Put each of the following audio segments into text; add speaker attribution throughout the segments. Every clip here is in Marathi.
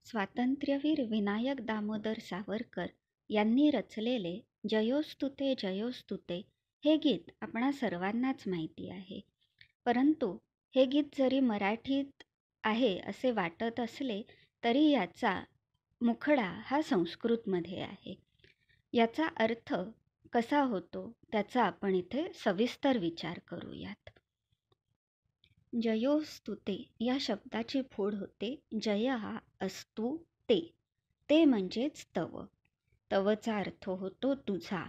Speaker 1: स्वातंत्र्यवीर विनायक दामोदर सावरकर यांनी रचलेले जयोस्तुते जयोस्तुते हे गीत आपणा सर्वांनाच माहिती आहे. परंतु हे गीत जरी मराठीत आहे असे वाटत असले तरी याचा मुखडा हा संस्कृतमध्ये आहे. याचा अर्थ कसा होतो त्याचा आपण इथे सविस्तर विचार करूयात. जयोस्तुते या शब्दाची फोड होते जय हा असतु ते. ते म्हणजेच तव. तवचा अर्थ होतो तुझा.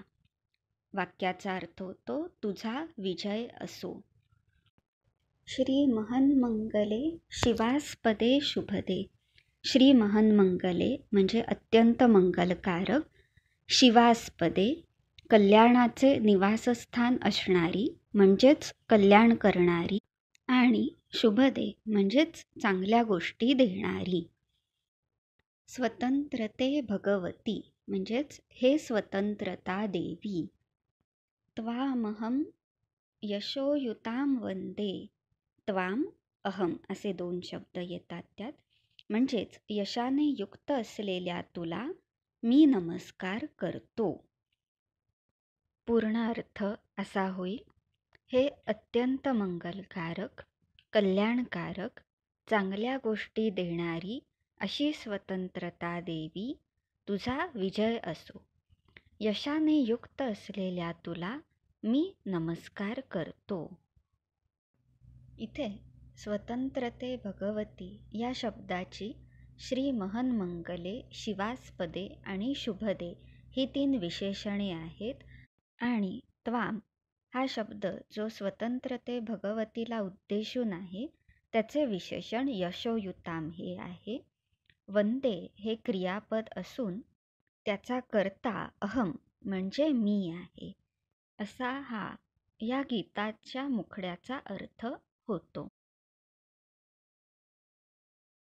Speaker 1: वाक्याचा अर्थ होतो तुझा विजय असो. श्री महन्मंगले शिवास्पदे शुभदे. श्री महन्मंगले म्हणजे अत्यंत मंगलकारक. शिवास्पदे कल्याणाचे निवासस्थान असणारी म्हणजेच कल्याण करणारी. आणि शुभदे म्हणजेच चांगल्या गोष्टी देणारी. स्वतंत्रते भगवती म्हणजेच हे स्वतंत्रता देवी. त्वामहम यशोयुताम वंदे. त्वाम अहम असे 2 शब्द येतात त्यात. म्हणजेच यशाने युक्त असलेल्या तुला मी नमस्कार करतो. पूर्ण अर्थ असा होईल, हे अत्यंत मंगलकारक, कल्याणकारक, चांगल्या गोष्टी देणारी अशी स्वतंत्रता देवी तुझा विजय असो. यशाने युक्त असलेल्या तुला मी नमस्कार करतो. इथे स्वतंत्रते भगवती या शब्दाची श्री महन्मंगले, शिवास्पदे आणि शुभदे ही 3 विशेषणे आहेत. आणि त्वाम हा शब्द जो स्वतंत्रते भगवतीला उद्देशून आहे त्याचे विशेषण यशोयुताम हे आहे. वंदे हे क्रियापद असून त्याचा कर्ता अहम म्हणजे मी आहे. असा हा या गीताच्या मुखड्याचा अर्थ होतो.